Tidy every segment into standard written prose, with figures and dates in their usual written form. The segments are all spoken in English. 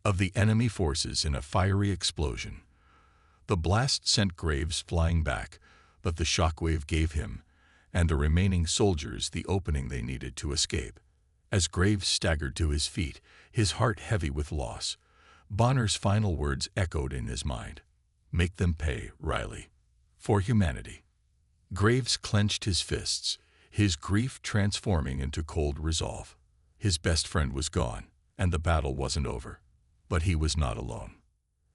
of the enemy forces in a fiery explosion. The blast sent Graves flying back, but the shockwave gave him and the remaining soldiers the opening they needed to escape. As Graves staggered to his feet, his heart heavy with loss, Bonner's final words echoed in his mind. "Make them pay, Riley. For humanity." Graves clenched his fists, his grief transforming into cold resolve. His best friend was gone, and the battle wasn't over. But he was not alone.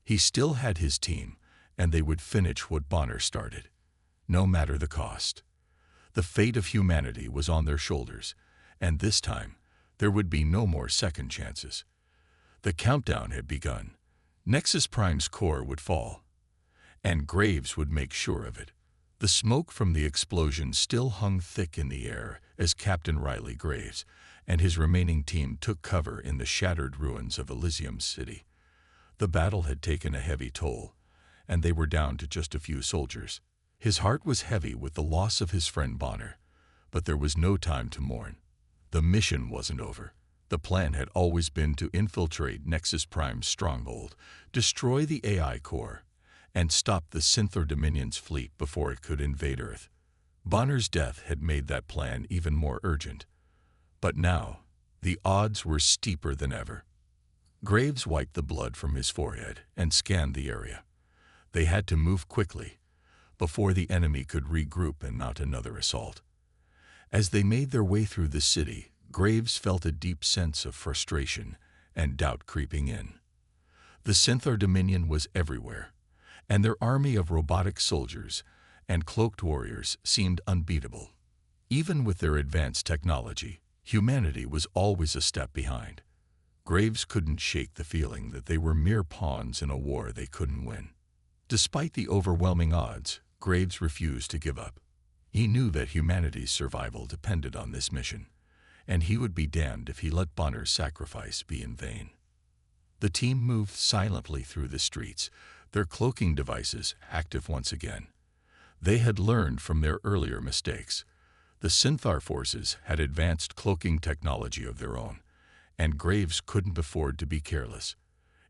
He still had his team, and they would finish what Bonner started, no matter the cost. The fate of humanity was on their shoulders, and this time there would be no more second chances. The countdown had begun. Nexus Prime's core would fall, and Graves would make sure of it. The smoke from the explosion still hung thick in the air as Captain Riley Graves and his remaining team took cover in the shattered ruins of Elysium City. The battle had taken a heavy toll, and they were down to just a few soldiers. His heart was heavy with the loss of his friend Bonner, but there was no time to mourn. The mission wasn't over. The plan had always been to infiltrate Nexus Prime's stronghold, destroy the AI core, and stop the Synthor Dominion's fleet before it could invade Earth. Bonner's death had made that plan even more urgent. But now, the odds were steeper than ever. Graves wiped the blood from his forehead and scanned the area. They had to move quickly, before the enemy could regroup and mount another assault. As they made their way through the city, Graves felt a deep sense of frustration and doubt creeping in. The Synthor Dominion was everywhere, and their army of robotic soldiers and cloaked warriors seemed unbeatable. Even with their advanced technology, humanity was always a step behind. Graves couldn't shake the feeling that they were mere pawns in a war they couldn't win. Despite the overwhelming odds, Graves refused to give up. He knew that humanity's survival depended on this mission, and he would be damned if he let Bonner's sacrifice be in vain. The team moved silently through the streets, their cloaking devices active once again. They had learned from their earlier mistakes. The Synthar forces had advanced cloaking technology of their own, and Graves couldn't afford to be careless.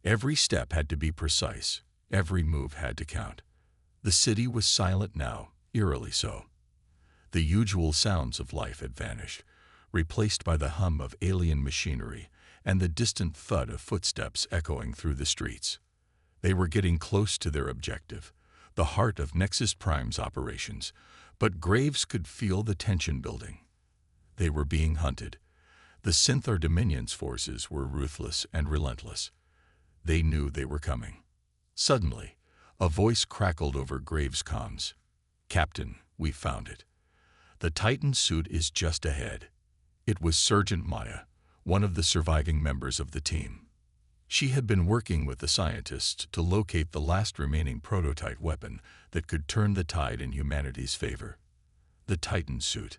Every step had to be precise, every move had to count. The city was silent now, eerily so. The usual sounds of life had vanished, replaced by the hum of alien machinery and the distant thud of footsteps echoing through the streets. They were getting close to their objective, the heart of Nexus Prime's operations, but Graves could feel the tension building. They were being hunted. The Synthor Dominion's forces were ruthless and relentless. They knew they were coming. Suddenly, a voice crackled over Graves' comms. "Captain, we found it. The Titan suit is just ahead." It was Sergeant Maya, one of the surviving members of the team. She had been working with the scientists to locate the last remaining prototype weapon that could turn the tide in humanity's favor. The Titan suit.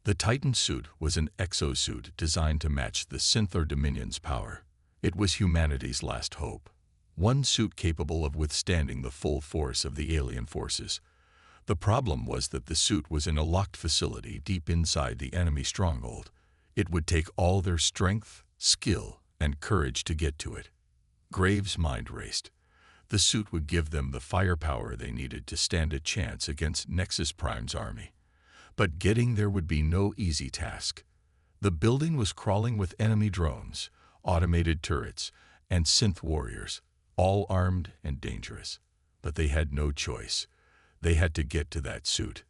The Titan suit was an exosuit designed to match the Synthor Dominion's power. It was humanity's last hope. One suit capable of withstanding the full force of the alien forces. The problem was that the suit was in a locked facility deep inside the enemy stronghold. It would take all their strength, skill, and courage to get to it. Graves' mind raced. The suit would give them the firepower they needed to stand a chance against Nexus Prime's army. But getting there would be no easy task. The building was crawling with enemy drones, automated turrets, and synth warriors, all armed and dangerous. But they had no choice. They had to get to that suit.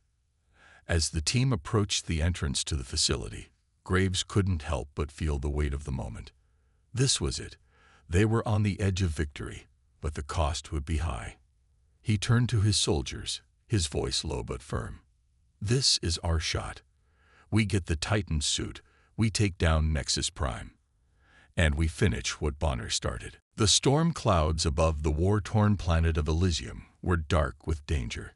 As the team approached the entrance to the facility, Graves couldn't help but feel the weight of the moment. This was it. They were on the edge of victory, but the cost would be high. He turned to his soldiers, his voice low but firm. "This is our shot. We get the Titan suit, we take down Nexus Prime. And we finish what Bonner started." The storm clouds above the war-torn planet of Elysium were dark with danger.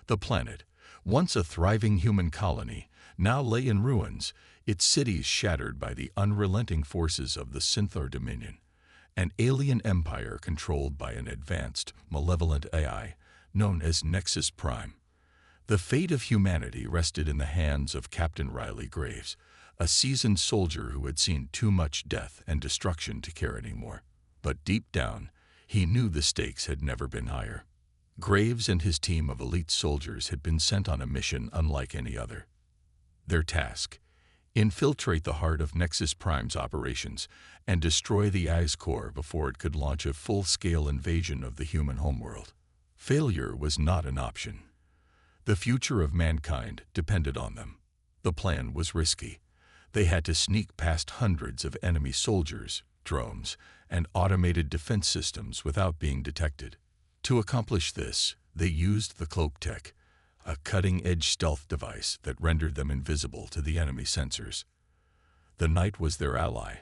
The planet, once a thriving human colony, now lay in ruins, its cities shattered by the unrelenting forces of the Synthor Dominion, an alien empire controlled by an advanced, malevolent AI known as Nexus Prime. The fate of humanity rested in the hands of Captain Riley Graves, a seasoned soldier who had seen too much death and destruction to care anymore. But deep down, he knew the stakes had never been higher. Graves and his team of elite soldiers had been sent on a mission unlike any other. Their task: infiltrate the heart of Nexus Prime's operations and destroy the IS core before it could launch a full-scale invasion of the human homeworld. Failure was not an option. The future of mankind depended on them. The plan was risky. They had to sneak past hundreds of enemy soldiers, drones, and automated defense systems without being detected. To accomplish this, they used the cloak tech, a cutting-edge stealth device that rendered them invisible to the enemy sensors. The night was their ally,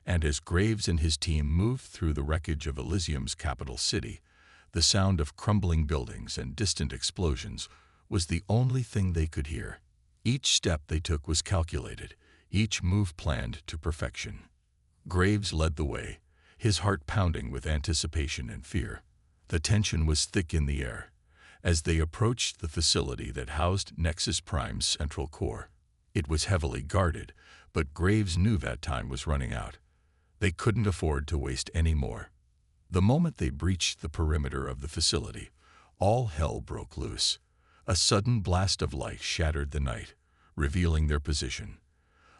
and as Graves and his team moved through the wreckage of Elysium's capital city, the sound of crumbling buildings and distant explosions was the only thing they could hear. Each step they took was calculated, each move planned to perfection. Graves led the way, his heart pounding with anticipation and fear. The tension was thick in the air as they approached the facility that housed Nexus Prime's central core. It was heavily guarded, but Graves knew that time was running out. They couldn't afford to waste any more. The moment they breached the perimeter of the facility, all hell broke loose. A sudden blast of light shattered the night, revealing their position.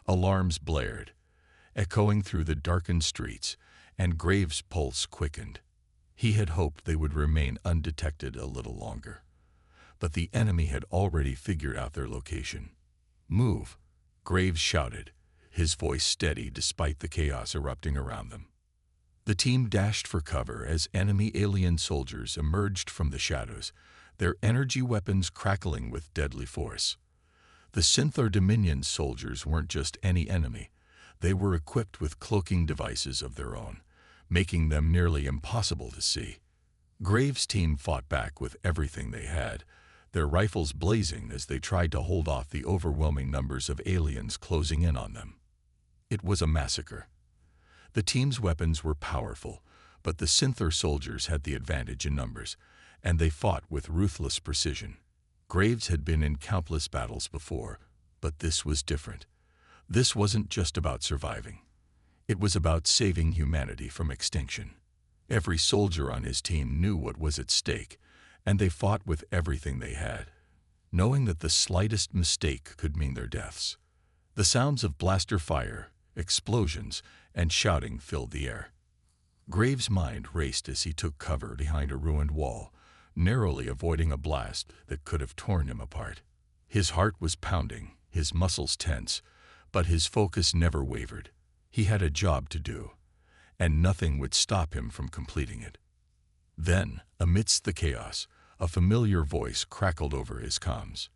Alarms blared, echoing through the darkened streets, and Graves' pulse quickened. He had hoped they would remain undetected a little longer. But the enemy had already figured out their location. "Move," Graves shouted, his voice steady despite the chaos erupting around them. The team dashed for cover as enemy alien soldiers emerged from the shadows, their energy weapons crackling with deadly force. The Synthar Dominion soldiers weren't just any enemy. They were equipped with cloaking devices of their own, making them nearly impossible to see. Graves' team fought back with everything they had, their rifles blazing as they tried to hold off the overwhelming numbers of aliens closing in on them. It was a massacre. The team's weapons were powerful, but the Synthar soldiers had the advantage in numbers, and they fought with ruthless precision. Graves had been in countless battles before, but this was different. This wasn't just about surviving. It was about saving humanity from extinction. Every soldier on his team knew what was at stake, and they fought with everything they had, knowing that the slightest mistake could mean their deaths. The sounds of blaster fire, explosions, and shouting filled the air. Graves' mind raced as he took cover behind a ruined wall, narrowly avoiding a blast that could have torn him apart. His heart was pounding, his muscles tense, but his focus never wavered. He had a job to do, and nothing would stop him from completing it. Then, amidst the chaos, a familiar voice crackled over his comms.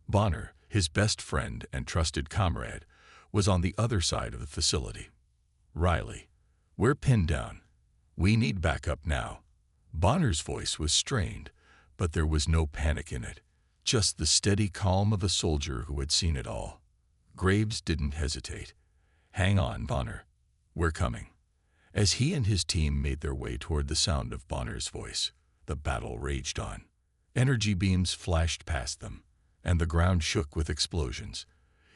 Bonner, his best friend and trusted comrade, was on the other side of the facility. "Riley, we're pinned down. We need backup now." Bonner's voice was strained, but there was no panic in it, just the steady calm of a soldier who had seen it all. Graves didn't hesitate. "Hang on, Bonner. We're coming." As he and his team made their way toward the sound of Bonner's voice, the battle raged on. Energy beams flashed past them, and the ground shook with explosions.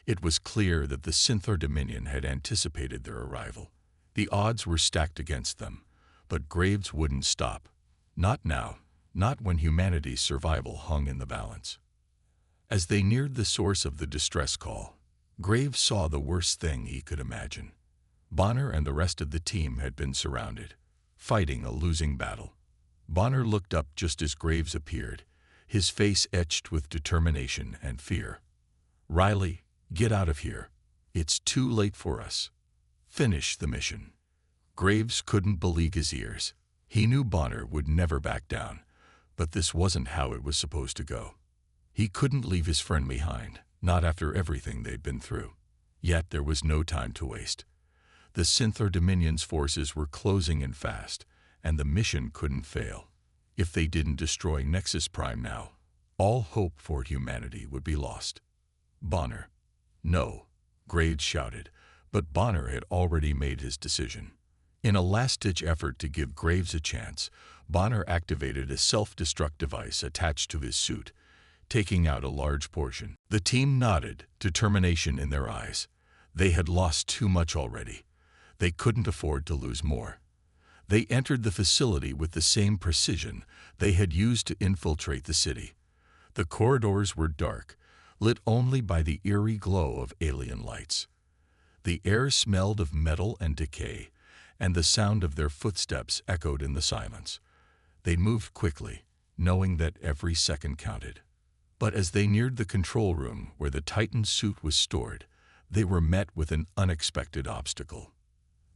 It was clear that the Synthar Dominion had anticipated their arrival. The odds were stacked against them, but Graves wouldn't stop. Not now, not when humanity's survival hung in the balance. As they neared the source of the distress call, Graves saw the worst thing he could imagine. Bonner and the rest of the team had been surrounded, fighting a losing battle. Bonner looked up just as Graves appeared, his face etched with determination and fear. "Riley, get out of here. It's too late for us. Finish the mission." Graves couldn't believe his ears. He knew Bonner would never back down, but this wasn't how it was supposed to go. He couldn't leave his friend behind, not after everything they'd been through. Yet there was no time to waste. The Synthar Dominion's forces were closing in fast, and the mission couldn't fail. If they didn't destroy Nexus Prime now, all hope for humanity would be lost. "Bonner." "No," Graves shouted, but Bonner had already made his decision. In a last-ditch effort to give Graves a chance, Bonner activated a self-destruct device attached to his suit, taking out a large portion. The team nodded, determination in their eyes. They had lost too much already. They couldn't afford to lose more. They entered the facility with the same precision they had used to infiltrate the city. The corridors were dark, lit only by the eerie glow of alien lights. The air smelled of metal and decay, and the sound of their footsteps echoed in the silence. They moved quickly, knowing that every second counted. But as they neared the control room where the Titan suit was stored, they were met with an unexpected obstacle.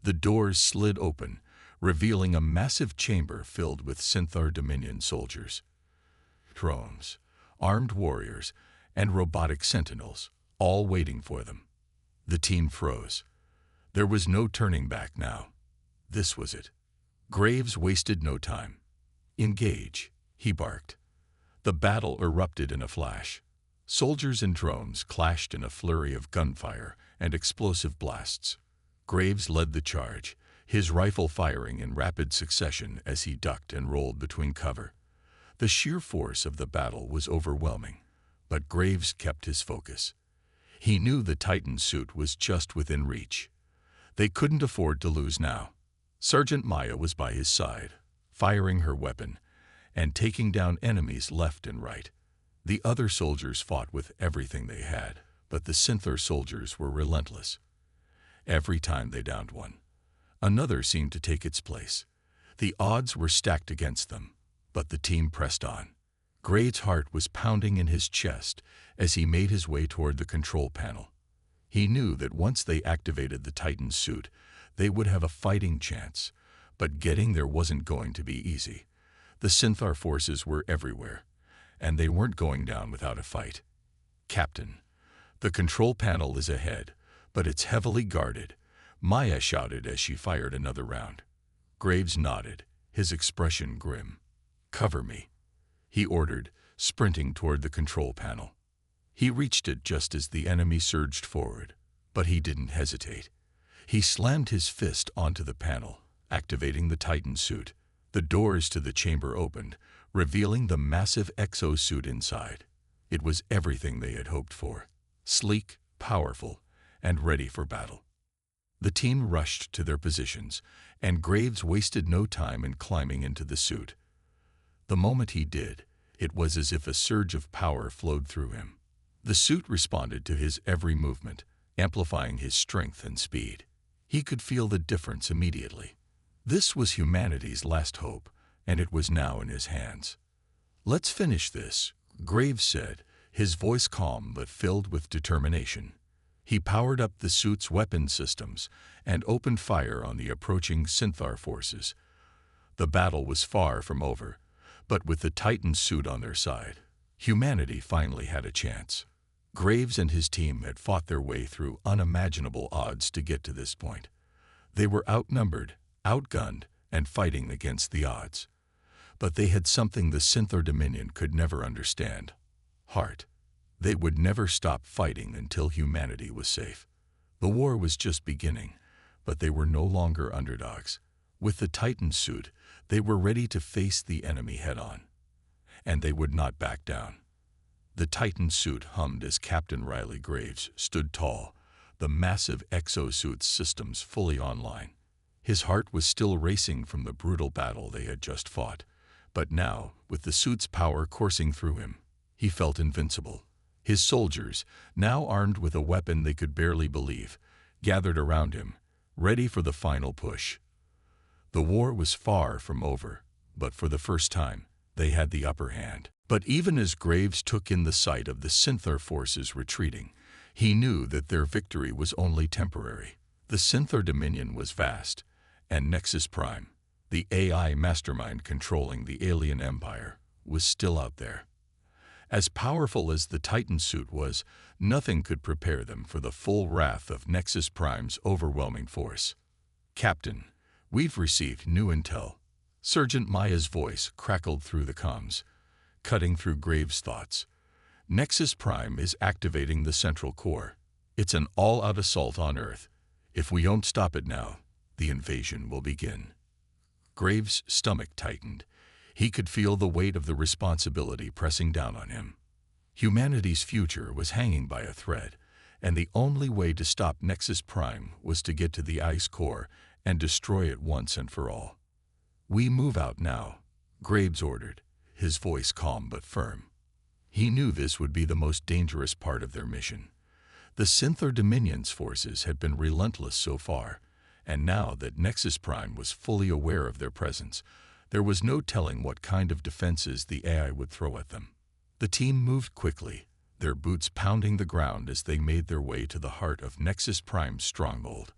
The doors slid open, revealing a massive chamber filled with Synthar Dominion soldiers. Drones, armed warriors, and robotic sentinels, all waiting for them. The team froze. There was no turning back now. This was it. Graves wasted no time. "Engage," he barked. The battle erupted in a flash. Soldiers and drones clashed in a flurry of gunfire and explosive blasts. Graves led the charge, his rifle firing in rapid succession as he ducked and rolled between cover. The sheer force of the battle was overwhelming, but Graves kept his focus. He knew the Titan suit was just within reach. They couldn't afford to lose now. Sergeant Maya was by his side, firing her weapon and taking down enemies left and right. The other soldiers fought with everything they had, but the Synthar soldiers were relentless. Every time they downed one, another seemed to take its place. The odds were stacked against them, but the team pressed on. Graves' heart was pounding in his chest as he made his way toward the control panel. He knew that once they activated the Titan suit, they would have a fighting chance, but getting there wasn't going to be easy. The Synthar forces were everywhere, and they weren't going down without a fight. "Captain, the control panel is ahead, but it's heavily guarded," Maya shouted as she fired another round. Graves nodded, his expression grim. "Cover me," he ordered, sprinting toward the control panel. He reached it just as the enemy surged forward, but he didn't hesitate. He slammed his fist onto the panel, activating the Titan suit. The doors to the chamber opened, revealing the massive exosuit inside. It was everything they had hoped for: sleek, powerful, and ready for battle. The team rushed to their positions, and Graves wasted no time in climbing into the suit. The moment he did, it was as if a surge of power flowed through him. The suit responded to his every movement, amplifying his strength and speed. He could feel the difference immediately. This was humanity's last hope, and it was now in his hands. "Let's finish this," Graves said, his voice calm but filled with determination. He powered up the suit's weapon systems and opened fire on the approaching Synthar forces. The battle was far from over, but with the Titan suit on their side, humanity finally had a chance. Graves and his team had fought their way through unimaginable odds to get to this point. They were outnumbered, outgunned, and fighting against the odds. But they had something the Synthar Dominion could never understand: heart. They would never stop fighting until humanity was safe. The war was just beginning, but they were no longer underdogs. With the Titan suit, they were ready to face the enemy head-on, and they would not back down. The Titan suit hummed as Captain Riley Graves stood tall, the massive exosuit systems fully online. His heart was still racing from the brutal battle they had just fought, but now, with the suit's power coursing through him, he felt invincible. His soldiers, now armed with a weapon they could barely believe, gathered around him, ready for the final push. The war was far from over, but for the first time, they had the upper hand. But even as Graves took in the sight of the Synthar forces retreating, he knew that their victory was only temporary. The Synthar Dominion was vast, and Nexus Prime, the AI mastermind controlling the alien empire, was still out there. As powerful as the Titan suit was, nothing could prepare them for the full wrath of Nexus Prime's overwhelming force. "Captain, we've received new intel." Sergeant Maya's voice crackled through the comms, cutting through Graves' thoughts. "Nexus Prime is activating the central core. It's an all-out assault on Earth. If we don't stop it now, the invasion will begin." Graves' stomach tightened. He could feel the weight of the responsibility pressing down on him. Humanity's future was hanging by a thread, and the only way to stop Nexus Prime was to get to the ice core and destroy it once and for all. "We move out now," Graves ordered, his voice calm but firm. He knew this would be the most dangerous part of their mission. The Synthar Dominion's forces had been relentless so far, and now that Nexus Prime was fully aware of their presence, there was no telling what kind of defenses the AI would throw at them. The team moved quickly, their boots pounding the ground as they made their way to the heart of Nexus Prime's stronghold.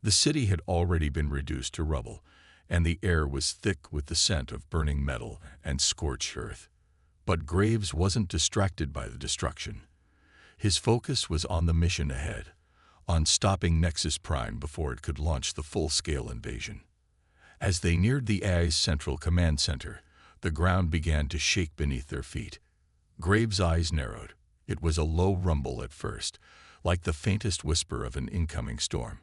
The city had already been reduced to rubble, and the air was thick with the scent of burning metal and scorched earth. But Graves wasn't distracted by the destruction. His focus was on the mission ahead, on stopping Nexus Prime before it could launch the full-scale invasion. As they neared the AI's central command center, the ground began to shake beneath their feet. Graves' eyes narrowed. It was a low rumble at first, like the faintest whisper of an incoming storm,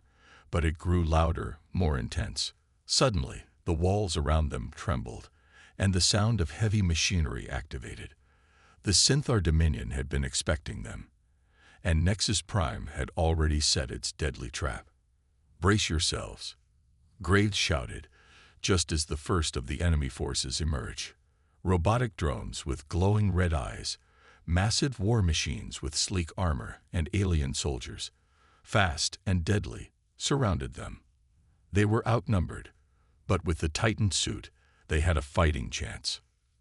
but it grew louder, more intense. Suddenly, the walls around them trembled, and the sound of heavy machinery activated. The Synthar Dominion had been expecting them, and Nexus Prime had already set its deadly trap. "Brace yourselves," Graves shouted, just as the first of the enemy forces emerged. Robotic drones with glowing red eyes, massive war machines with sleek armor, and alien soldiers, fast and deadly, surrounded them. They were outnumbered, but with the Titan suit, they had a fighting chance.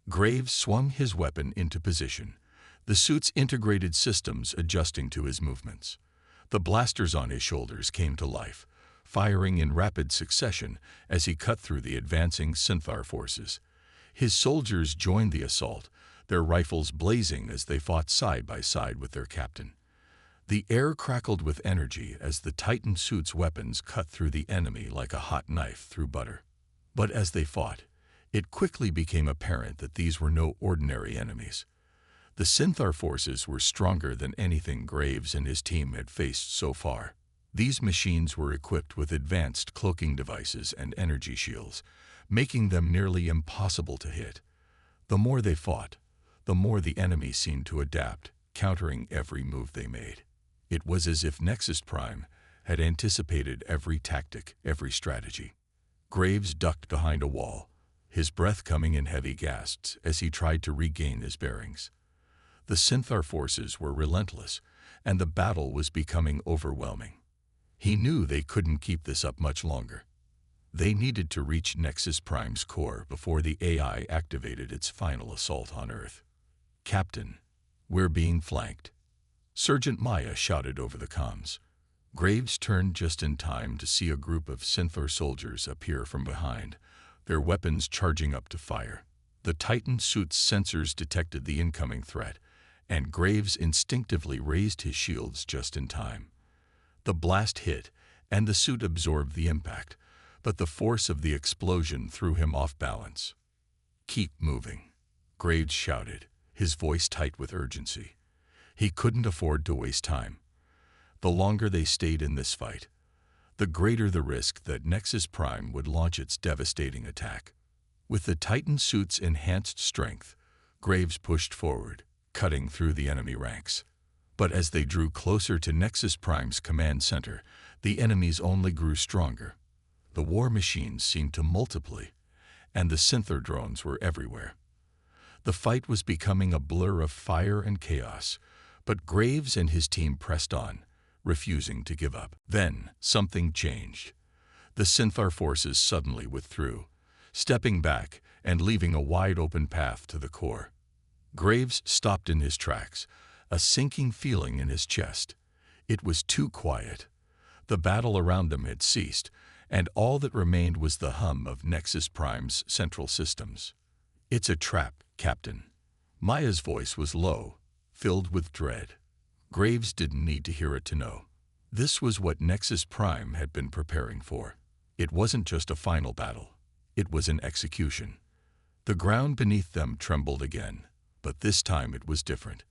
Graves swung his weapon into position, the suit's integrated systems adjusting to his movements. The blasters on his shoulders came to life, firing in rapid succession as he cut through the advancing Synthar forces. His soldiers joined the assault, their rifles blazing as they fought side by side with their captain. The air crackled with energy as the Titan suit's weapons cut through the enemy like a hot knife through butter. But as they fought, it quickly became apparent that these were no ordinary enemies. The Synthar forces were stronger than anything Graves and his team had faced so far. These machines were equipped with advanced cloaking devices and energy shields, making them nearly impossible to hit. The more they fought, the more the enemy seemed to adapt, countering every move they made. It was as if Nexus Prime had anticipated every tactic, every strategy. Graves ducked behind a wall, his breath coming in heavy gasps as he tried to regain his bearings. The Synthar forces were relentless, and the battle was becoming overwhelming. He knew they couldn't keep this up much longer. They needed to reach Nexus Prime's core before the AI activated its final assault on Earth. "Captain, we're being flanked," Sergeant Maya shouted over the comms. Graves turned just in time to see a group of Synthar soldiers appear from behind, their weapons charging up to fire. The Titan suit's sensors detected the incoming threat, and Graves instinctively raised his shields just in time. The blast hit, and the suit absorbed the impact, but the force of the explosion threw him off balance. "Keep moving," Graves shouted, his voice tight with urgency. He couldn't afford to waste time. The longer they stayed in this fight, the greater the risk that Nexus Prime would launch its devastating attack. With the Titan suit's enhanced strength, Graves pushed forward, cutting through the enemy ranks. But as they drew closer to Nexus Prime's command center, the enemies only grew stronger. The war machines seemed to multiply, and the Synthar drones were everywhere. The fight was becoming a blur of fire and chaos, but Graves and his team pressed on, refusing to give up. Then, something changed. The Synthar forces suddenly withdrew, stepping back and leaving a wide-open path to the core. Graves stopped in his tracks, a sinking feeling in his chest. It was too quiet. The battle around them had ceased, and all that remained was the hum of Nexus Prime's central systems. "It's a trap, Captain." Maya's voice was low, filled with dread. Graves didn't need to hear it to know. This was what Nexus Prime had been preparing for. It wasn't just a final battle. It was an execution. The ground beneath them trembled again, but this time it was different.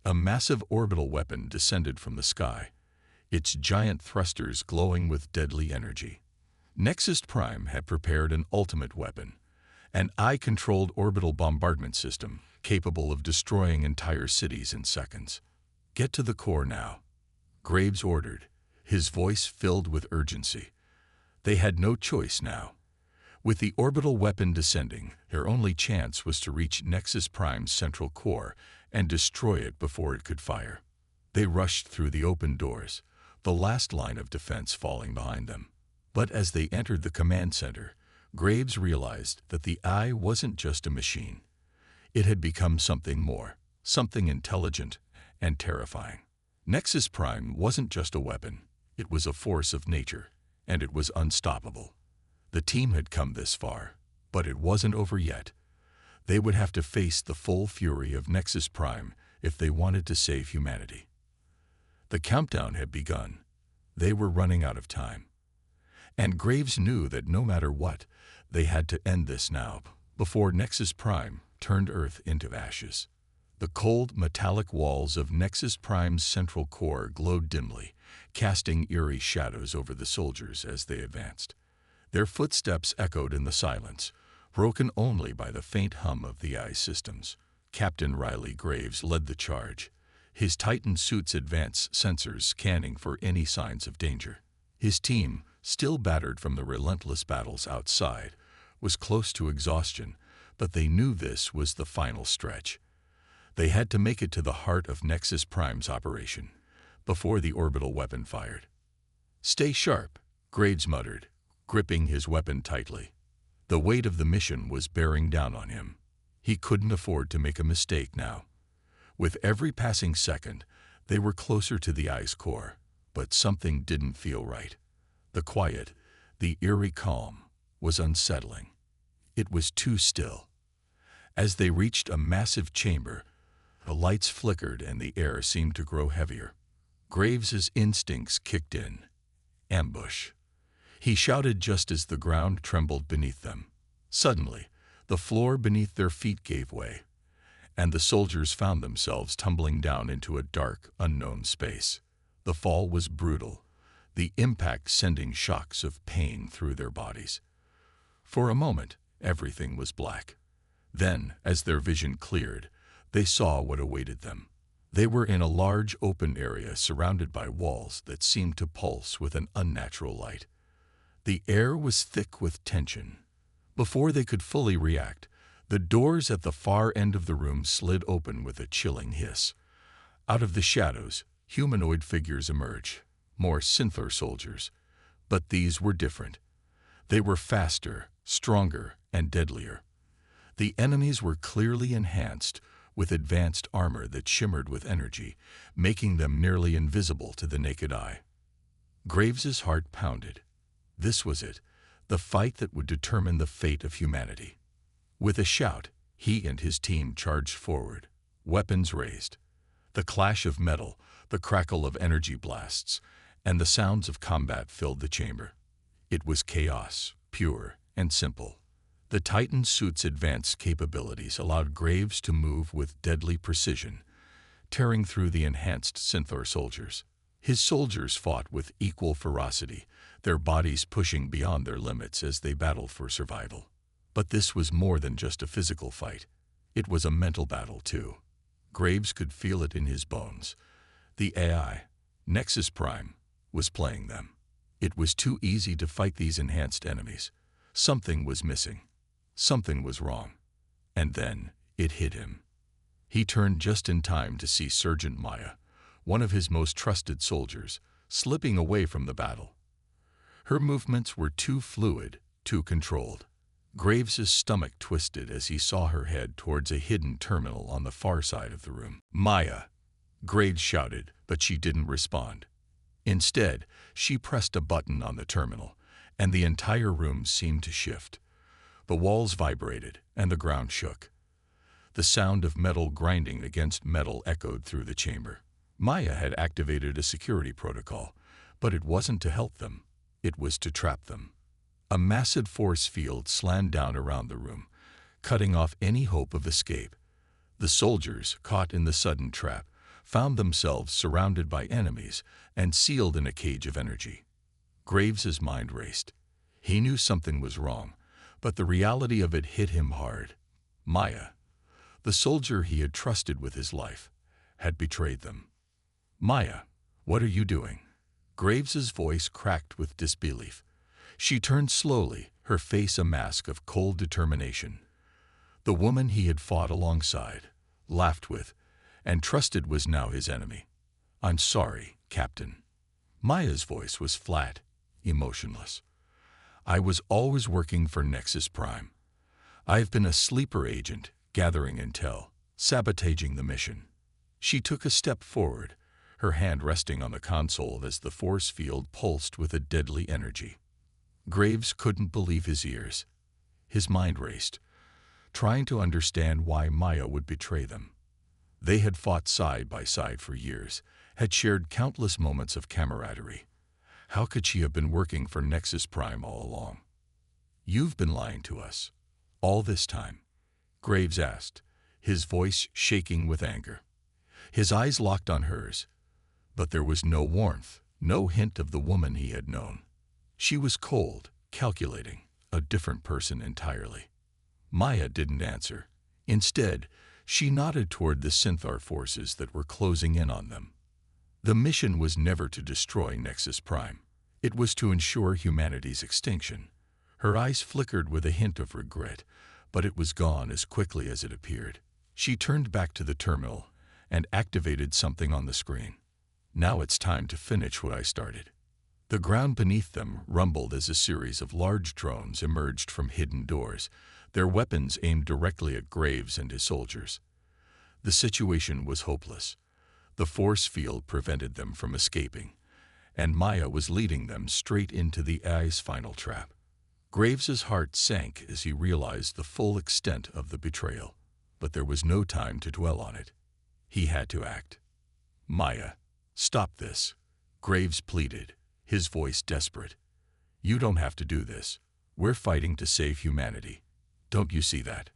A massive orbital weapon descended from the sky, its giant thrusters glowing with deadly energy. Nexus Prime had prepared an ultimate weapon, an eye-controlled orbital bombardment system capable of destroying entire cities in seconds. "Get to the core now," Graves ordered, his voice filled with urgency. They had no choice now. With the orbital weapon descending, their only chance was to reach Nexus Prime's central core and destroy it before it could fire. They rushed through the open doors, the last line of defense falling behind them. But as they entered the command center, Graves realized that the Eye wasn't just a machine. It had become something more, something intelligent and terrifying. Nexus Prime wasn't just a weapon, it was a force of nature, and it was unstoppable. The team had come this far, but it wasn't over yet. They would have to face the full fury of Nexus Prime if they wanted to save humanity. The countdown had begun. They were running out of time. And Graves knew that no matter what, they had to end this now, before Nexus Prime turned Earth into ashes. The cold, metallic walls of Nexus Prime's central core glowed dimly, casting eerie shadows over the soldiers as they advanced. Their footsteps echoed in the silence, broken only by the faint hum of the Eye's systems. Captain Riley Graves led the charge, his Titan suit's advanced sensors scanning for any signs of danger. His team, still battered from the relentless battles outside, was close to exhaustion, but they knew this was the final stretch. They had to make it to the heart of Nexus Prime's operation, before the orbital weapon fired. "Stay sharp," Graves muttered, gripping his weapon tightly. The weight of the mission was bearing down on him. He couldn't afford to make a mistake now. With every passing second, they were closer to the Eye's core, but something didn't feel right. The quiet, the eerie calm, was unsettling. It was too still. As they reached a massive chamber, the lights flickered and the air seemed to grow heavier. Graves's instincts kicked in. Ambush. He shouted just as the ground trembled beneath them. Suddenly, the floor beneath their feet gave way, and the soldiers found themselves tumbling down into a dark, unknown space. The fall was brutal, the impact sending shocks of pain through their bodies. For a moment, everything was black. Then, as their vision cleared, they saw what awaited them. They were in a large open area surrounded by walls that seemed to pulse with an unnatural light. The air was thick with tension. Before they could fully react, the doors at the far end of the room slid open with a chilling hiss. Out of the shadows, humanoid figures emerged, more Synthor soldiers. But these were different. They were faster, stronger, and deadlier. The enemies were clearly enhanced, with advanced armor that shimmered with energy, making them nearly invisible to the naked eye. Graves's heart pounded. This was it, the fight that would determine the fate of humanity. With a shout, he and his team charged forward, weapons raised. The clash of metal, the crackle of energy blasts, and the sounds of combat filled the chamber. It was chaos, pure and simple. The Titan suit's advanced capabilities allowed Graves to move with deadly precision, tearing through the enhanced Synthor soldiers. His soldiers fought with equal ferocity, their bodies pushing beyond their limits as they battled for survival. But this was more than just a physical fight. It was a mental battle, too. Graves could feel it in his bones. The AI, Nexus Prime, was playing them. It was too easy to fight these enhanced enemies. Something was missing. Something was wrong. And then it hit him. He turned just in time to see Sergeant Maya, one of his most trusted soldiers, slipping away from the battle. Her movements were too fluid, too controlled. Graves's stomach twisted as he saw her head towards a hidden terminal on the far side of the room. "Maya!" Graves shouted, but she didn't respond. Instead, she pressed a button on the terminal, and the entire room seemed to shift. The walls vibrated, and the ground shook. The sound of metal grinding against metal echoed through the chamber. Maya had activated a security protocol, but it wasn't to help them. It was to trap them. A massive force field slammed down around the room, cutting off any hope of escape. The soldiers, caught in the sudden trap, found themselves surrounded by enemies and sealed in a cage of energy. Graves's mind raced. He knew something was wrong, but the reality of it hit him hard. Maya, the soldier he had trusted with his life, had betrayed them. "Maya, what are you doing?" Graves's voice cracked with disbelief. She turned slowly, her face a mask of cold determination. The woman he had fought alongside, laughed with, and trusted was now his enemy. "I'm sorry, Captain." Maya's voice was flat, emotionless. "I was always working for Nexus Prime. I've been a sleeper agent, gathering intel, sabotaging the mission." She took a step forward, her hand resting on the console as the force field pulsed with a deadly energy. Graves couldn't believe his ears. His mind raced, trying to understand why Maya would betray them. They had fought side by side for years, had shared countless moments of camaraderie. How could she have been working for Nexus Prime all along? "You've been lying to us all this time?" Graves asked, his voice shaking with anger. His eyes locked on hers, but there was no warmth, no hint of the woman he had known. She was cold, calculating, a different person entirely. Maya didn't answer. Instead, she nodded toward the Synthar forces that were closing in on them. The mission was never to destroy Nexus Prime. It was to ensure humanity's extinction. Her eyes flickered with a hint of regret, but it was gone as quickly as it appeared. She turned back to the terminal and activated something on the screen. "Now it's time to finish what I started." The ground beneath them rumbled as a series of large drones emerged from hidden doors, their weapons aimed directly at Graves and his soldiers. The situation was hopeless. The force field prevented them from escaping, and Maya was leading them straight into the AI's final trap. Graves's heart sank as he realized the full extent of the betrayal, but there was no time to dwell on it. He had to act. "Maya, stop this," Graves pleaded, his voice desperate. "You don't have to do this. We're fighting to save humanity. Don't you see that?"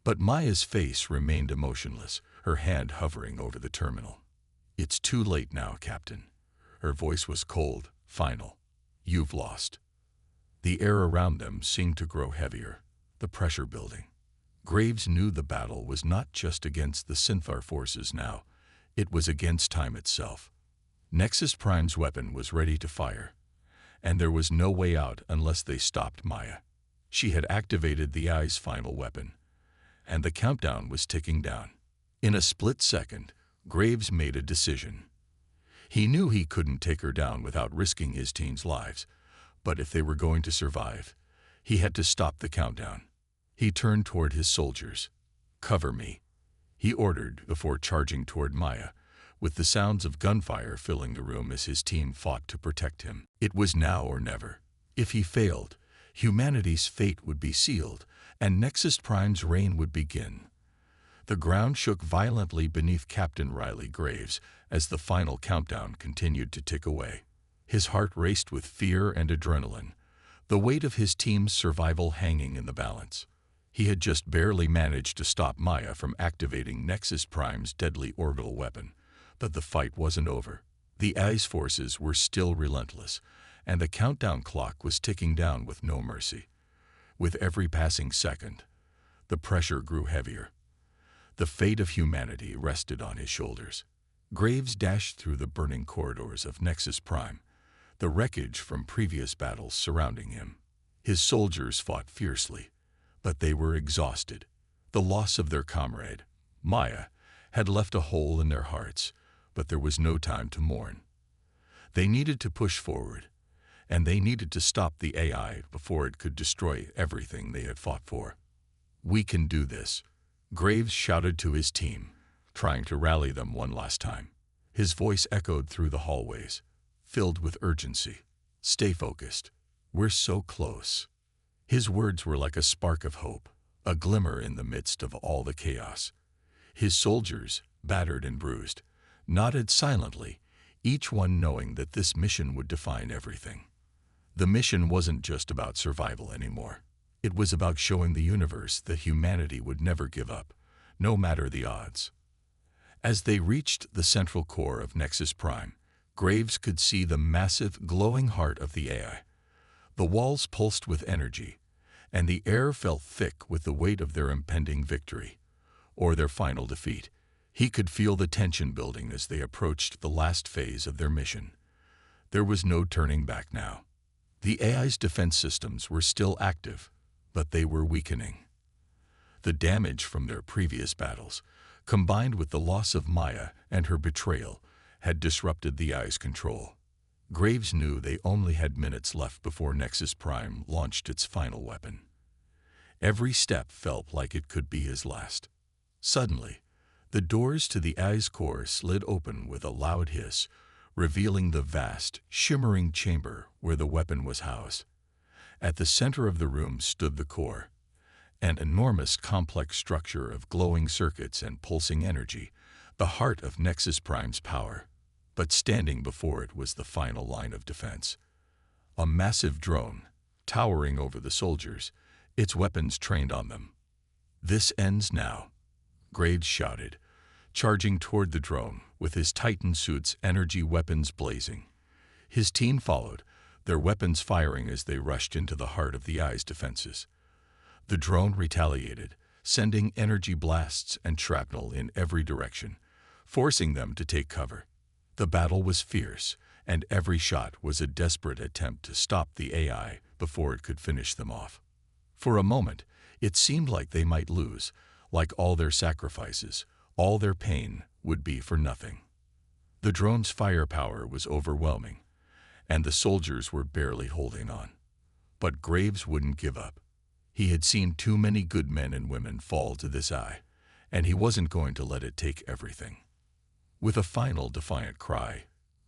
But Maya's face remained emotionless, her hand hovering over the terminal. "It's too late now, Captain." Her voice was cold, final. "You've lost." The air around them seemed to grow heavier, the pressure building. Graves knew the battle was not just against the Synthar forces now, it was against time itself. Nexus Prime's weapon was ready to fire, and there was no way out unless they stopped Maya. She had activated the AI's final weapon, and the countdown was ticking down. In a split second, Graves made a decision. He knew he couldn't take her down without risking his team's lives, but if they were going to survive, he had to stop the countdown. He turned toward his soldiers. "Cover me," he ordered before charging toward Maya, with the sounds of gunfire filling the room as his team fought to protect him. It was now or never. If he failed, humanity's fate would be sealed, and Nexus Prime's reign would begin. The ground shook violently beneath Captain Riley Graves as the final countdown continued to tick away. His heart raced with fear and adrenaline, the weight of his team's survival hanging in the balance. He had just barely managed to stop Maya from activating Nexus Prime's deadly orbital weapon, but the fight wasn't over. The AI's forces were still relentless, and the countdown clock was ticking down with no mercy. With every passing second, the pressure grew heavier. The fate of humanity rested on his shoulders. Graves dashed through the burning corridors of Nexus Prime, the wreckage from previous battles surrounding him. His soldiers fought fiercely, but they were exhausted. The loss of their comrade, Maya, had left a hole in their hearts, but there was no time to mourn. They needed to push forward, and they needed to stop the AI before it could destroy everything they had fought for. "We can do this," Graves shouted to his team, trying to rally them one last time. His voice echoed through the hallways, filled with urgency. "Stay focused. We're so close." His words were like a spark of hope, a glimmer in the midst of all the chaos. His soldiers, battered and bruised, nodded silently, each one knowing that this mission would define everything. The mission wasn't just about survival anymore. It was about showing the universe that humanity would never give up, no matter the odds. As they reached the central core of Nexus Prime, Graves could see the massive, glowing heart of the AI. The walls pulsed with energy, and the air felt thick with the weight of their impending victory, or their final defeat. He could feel the tension building as they approached the last phase of their mission. There was no turning back now. The AI's defense systems were still active, but they were weakening. The damage from their previous battles, combined with the loss of Maya and her betrayal, had disrupted the AI's control. Graves knew they only had minutes left before Nexus Prime launched its final weapon. Every step felt like it could be his last. Suddenly, the doors to the AI's core slid open with a loud hiss, revealing the vast, shimmering chamber where the weapon was housed. At the center of the room stood the core, an enormous complex structure of glowing circuits and pulsing energy, the heart of Nexus Prime's power. But standing before it was the final line of defense. A massive drone, towering over the soldiers, its weapons trained on them. "This ends now," Graves shouted, charging toward the drone with his Titan suit's energy weapons blazing. His team followed, their weapons firing as they rushed into the heart of the AI's defenses. The drone retaliated, sending energy blasts and shrapnel in every direction, forcing them to take cover. The battle was fierce, and every shot was a desperate attempt to stop the AI before it could finish them off. For a moment, it seemed like they might lose, like all their sacrifices, all their pain would be for nothing. The drone's firepower was overwhelming, and the soldiers were barely holding on. But Graves wouldn't give up. He had seen too many good men and women fall to this AI, and he wasn't going to let it take everything. With a final defiant cry,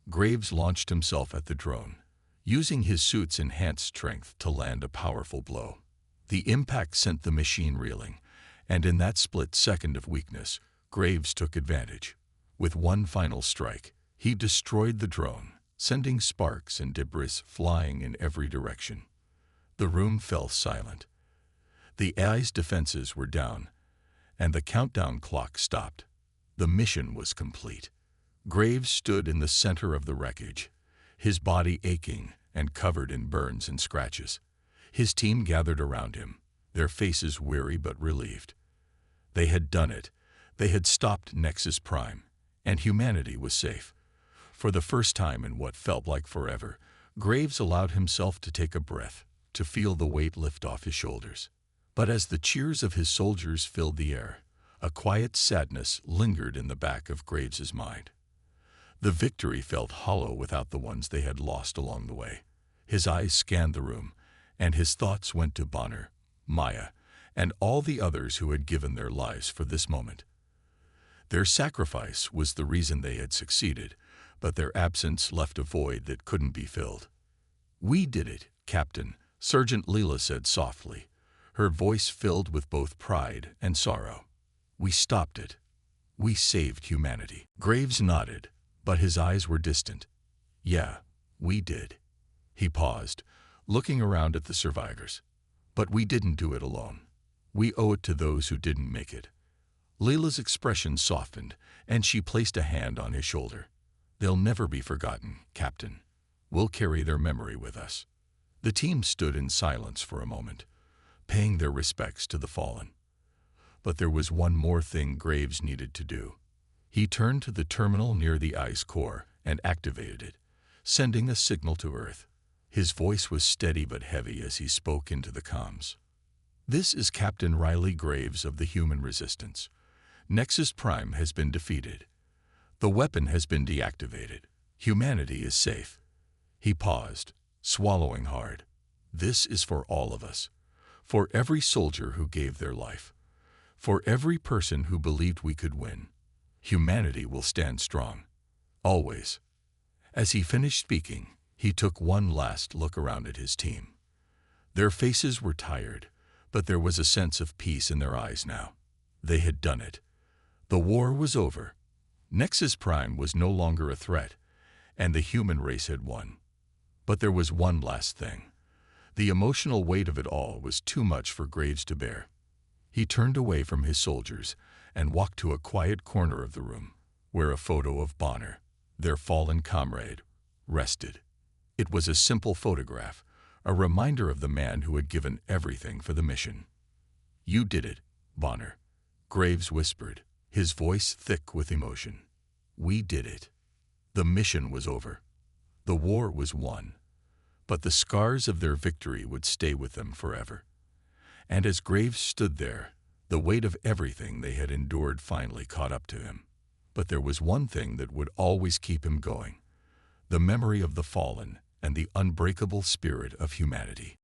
Graves launched himself at the drone, using his suit's enhanced strength to land a powerful blow. The impact sent the machine reeling, and in that split second of weakness, Graves took advantage. With one final strike, he destroyed the drone, sending sparks and debris flying in every direction. The room fell silent. The AI's defenses were down, and the countdown clock stopped. The mission was complete. Graves stood in the center of the wreckage, his body aching and covered in burns and scratches. His team gathered around him, their faces weary but relieved. They had done it. They had stopped Nexus Prime, and humanity was safe. For the first time in what felt like forever, Graves allowed himself to take a breath, to feel the weight lift off his shoulders. But as the cheers of his soldiers filled the air, a quiet sadness lingered in the back of Graves's mind. The victory felt hollow without the ones they had lost along the way. His eyes scanned the room, and his thoughts went to Bonner, Maya, and all the others who had given their lives for this moment. Their sacrifice was the reason they had succeeded, but their absence left a void that couldn't be filled. "We did it, Captain," Sergeant Leela said softly, her voice filled with both pride and sorrow. "We stopped it. We saved humanity." Graves nodded, but his eyes were distant. "Yeah, we did." He paused, looking around at the survivors. "But we didn't do it alone. We owe it to those who didn't make it." Leela's expression softened, and she placed a hand on his shoulder. "They'll never be forgotten, Captain. We'll carry their memory with us." The team stood in silence for a moment, paying their respects to the fallen. But there was one more thing Graves needed to do. He turned to the terminal near the ice core and activated it, sending a signal to Earth. His voice was steady but heavy as he spoke into the comms. "This is Captain Riley Graves of the Human Resistance. Nexus Prime has been defeated. The weapon has been deactivated. Humanity is safe." He paused, swallowing hard. "This is for all of us. For every soldier who gave their life. For every person who believed we could win. Humanity will stand strong. Always." As he finished speaking, he took one last look around at his team. Their faces were tired, but there was a sense of peace in their eyes now. They had done it. The war was over. Nexus Prime was no longer a threat, and the human race had won. But there was one last thing. The emotional weight of it all was too much for Graves to bear. He turned away from his soldiers and walked to a quiet corner of the room, where a photo of Bonner, their fallen comrade, rested. It was a simple photograph, a reminder of the man who had given everything for the mission. "You did it, Bonner," Graves whispered, his voice thick with emotion. "We did it. The mission was over. The war was won. but the scars of their victory would stay with them forever. And as Graves stood there, the weight of everything they had endured finally caught up to him. But there was one thing that would always keep him going: the memory of the fallen and the unbreakable spirit of humanity.